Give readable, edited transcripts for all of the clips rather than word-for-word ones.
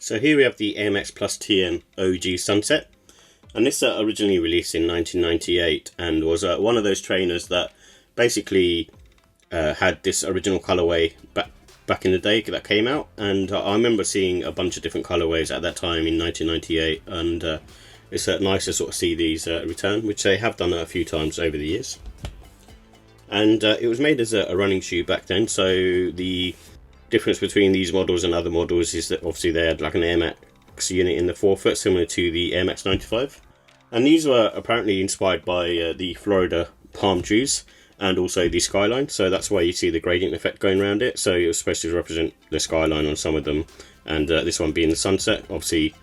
So here we have the Air Max Plus TN OG Sunset, and this originally released in 1998 and was one of those trainers that basically had this original colorway back in the day that came out, and I remember seeing a bunch of different colorways at that time in 1998, and it's nice to sort of see these return, which they have done a few times over the years. And it was made as a running shoe back then, so the difference between these models and other models is that obviously they had like an Air Max unit in the forefoot, similar to the Air Max 95. And these were apparently inspired by the Florida palm trees and also the skyline, so that's why you see the gradient effect going around it. So it was supposed to represent the skyline on some of them, and this one being the sunset. Obviously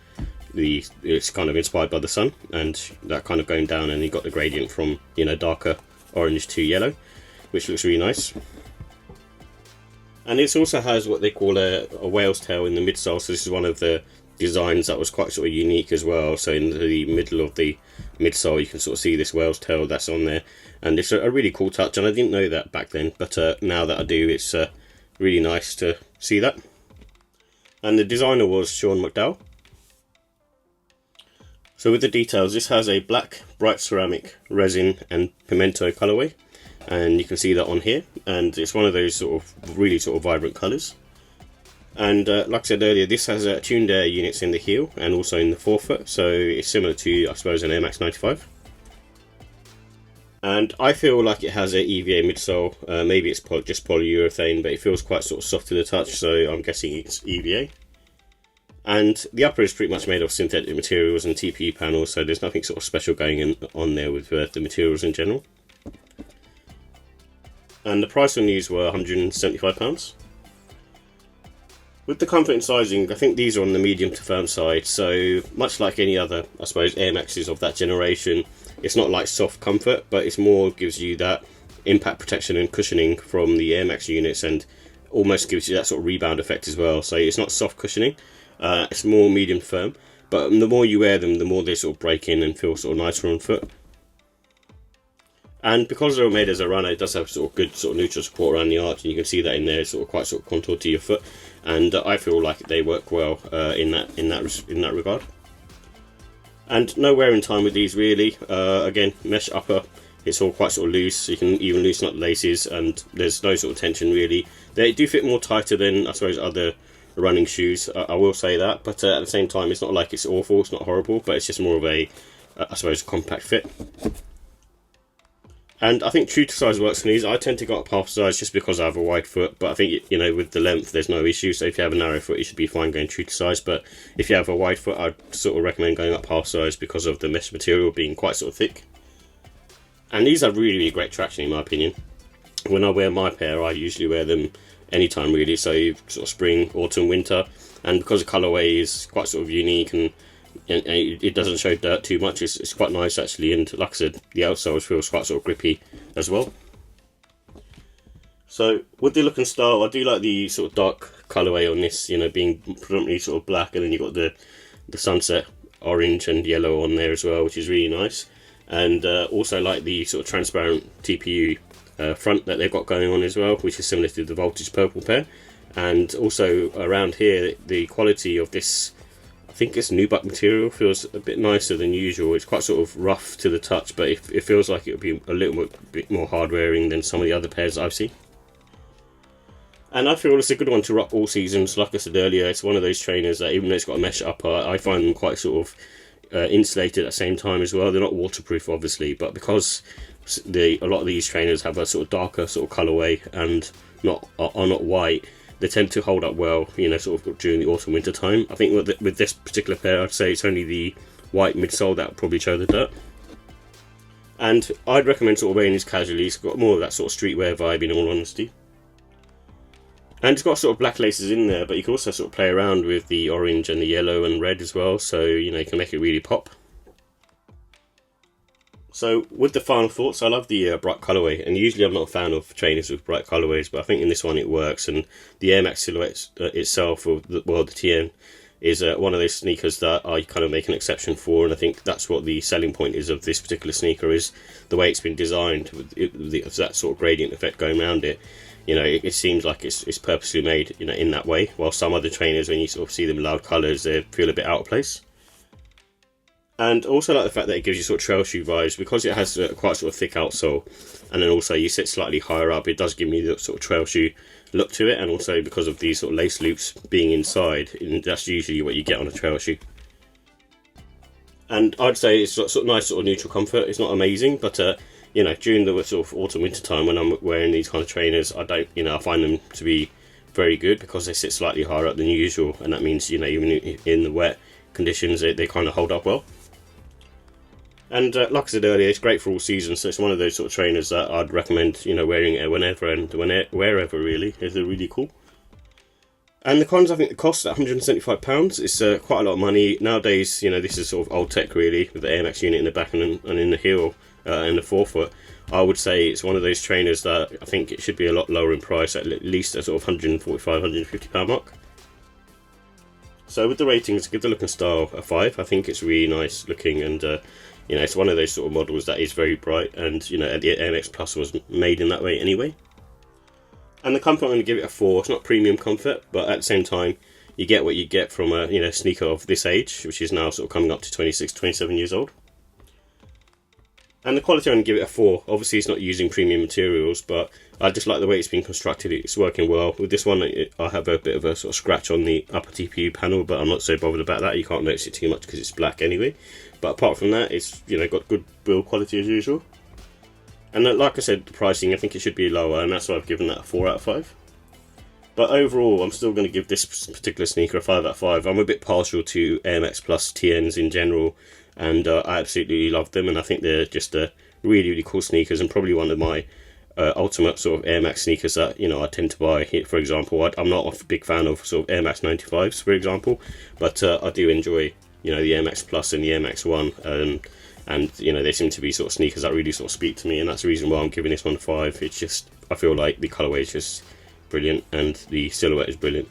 it's kind of inspired by the sun and that kind of going down, and you got the gradient from, you know, darker orange to yellow, which looks really nice. And it also has what they call a whale's tail in the midsole, so this is one of the designs that was quite sort of unique as well. So in the middle of the midsole you can sort of see this whale's tail that's on there, and it's a really cool touch, and I didn't know that back then, but now that I do, it's really nice to see that. And the designer was Sean McDowell. So with the details, this has a black bright ceramic, resin and pimento colorway, and you can see that on here, and it's one of those sort of really sort of vibrant colours. And like I said earlier, this has tuned air units in the heel and also in the forefoot, so it's similar to, I suppose, an Air Max 95. And I feel like it has a EVA midsole. Maybe it's just polyurethane, but it feels quite sort of soft to the touch, so I'm guessing it's EVA. And the upper is pretty much made of synthetic materials and TPU panels, so there's nothing sort of special going on there with the materials in general. And the price on these were £175. With the comfort and sizing, I think these are on the medium to firm side, so much like any other, I suppose, Air Maxes of that generation, it's not like soft comfort, but it's more gives you that impact protection and cushioning from the Air Max units, and almost gives you that sort of rebound effect as well. So it's not soft cushioning, it's more medium to firm, but the more you wear them, the more they sort of break in and feel sort of nicer on foot. And because they're made as a runner, it does have sort of good sort of neutral support around the arch, and you can see that in there, sort of quite sort of contour to your foot. And I feel like they work well in that regard. And no wearing time with these really. Again, mesh upper, it's all quite sort of loose, so you can even loosen up the laces, and there's no sort of tension really. They do fit more tighter than, I suppose, other running shoes. I will say that, but at the same time, it's not like it's awful, it's not horrible, but it's just more of a, I suppose, compact fit. And I think true to size works for these. I tend to go up half size just because I have a wide foot, but I think, you know, with the length there's no issue, so if you have a narrow foot you should be fine going true to size. But if you have a wide foot, I'd sort of recommend going up half size because of the mesh material being quite sort of thick. And these have really, really great traction in my opinion. When I wear my pair, I usually wear them anytime really, so sort of spring, autumn, winter, and because the colourway is quite sort of unique and it doesn't show dirt too much, it's quite nice actually. And like I said, the outsole feels quite sort of grippy as well. So with the look and style, I do like the sort of dark colourway on this, you know, being predominantly sort of black, and then you've got the sunset orange and yellow on there as well, which is really nice. And also like the sort of transparent TPU front that they've got going on as well, which is similar to the Voltage purple pair. And also around here, the quality of this, I think it's nubuck material, feels a bit nicer than usual. It's quite sort of rough to the touch, but it feels like it would be a little bit more hard wearing than some of the other pairs I've seen. And I feel it's a good one to rock all seasons. Like I said earlier, it's one of those trainers that even though it's got a mesh upper, I find them quite sort of insulated at the same time as well. They're not waterproof obviously, but because a lot of these trainers have a sort of darker sort of colourway and are not white, they tend to hold up well, you know, sort of during the autumn winter time. I think with this particular pair, I'd say it's only the white midsole that will probably show the dirt. And I'd recommend sort of wearing this casually. It's got more of that sort of streetwear vibe in all honesty. And it's got sort of black laces in there, but you can also sort of play around with the orange and the yellow and red as well, so you know, you can make it really pop. So with the final thoughts, I love the bright colourway, and usually I'm not a fan of trainers with bright colourways, but I think in this one it works. And the Air Max silhouette itself, or the TN, is one of those sneakers that I kind of make an exception for, and I think that's what the selling point is of this particular sneaker, is the way it's been designed with that sort of gradient effect going around it. you know, it seems like it's purposely made, you know, in that way. While some other trainers, when you sort of see them loud colours, they feel a bit out of place. And also like the fact that it gives you sort of trail shoe vibes, because it has quite sort of thick outsole, and then also you sit slightly higher up, it does give me the sort of trail shoe look to it. And also because of these sort of lace loops being inside, that's usually what you get on a trail shoe. And I'd say it's sort of nice sort of neutral comfort. It's not amazing, but you know, during the sort of autumn winter time when I'm wearing these kind of trainers, I find them to be very good because they sit slightly higher up than usual, and that means, you know, even in the wet conditions, they kind of hold up well. And like I said earlier, it's great for all seasons, so it's one of those sort of trainers that I'd recommend, you know, wearing it whenever and wherever really. They're really cool. And the cons, I think the cost at £175, it's quite a lot of money. Nowadays, you know, this is sort of old tech really, with the Air Max unit in the back and in the heel and the forefoot. I would say it's one of those trainers that I think it should be a lot lower in price, at least a sort of £145, £150 mark. So with the ratings, give the look and style a 5. I think it's really nice looking, and you know, it's one of those sort of models that is very bright, and you know, the Air Max Plus was made in that way anyway. And the comfort, I'm going to give it a 4. It's not premium comfort, but at the same time, you get what you get from a, you know, sneaker of this age, which is now sort of coming up to 26, 27 years old. And the quality, I'm going to give it a 4. Obviously, it's not using premium materials, but I just like the way it's been constructed. It's working well. With this one, I have a bit of a sort of scratch on the upper TPU panel, but I'm not so bothered about that. You can't notice it too much because it's black anyway. But apart from that, it's, you know, got good build quality as usual. And like I said, the pricing, I think it should be lower, and that's why I've given that a 4 out of 5. But overall, I'm still going to give this particular sneaker a 5 out of 5. I'm a bit partial to Air Max Plus TNs in general, and I absolutely love them, and I think they're just really, really cool sneakers, and probably one of my ultimate sort of Air Max sneakers that, you know, I tend to buy. For example, I'm not a big fan of sort of Air Max 95s, for example, but I do enjoy, you know, the Air Max Plus and the Air Max 1, and you know, they seem to be sort of sneakers that really sort of speak to me, and that's the reason why I'm giving this one a 5. It's just, I feel like the colourway is just brilliant, and the silhouette is brilliant.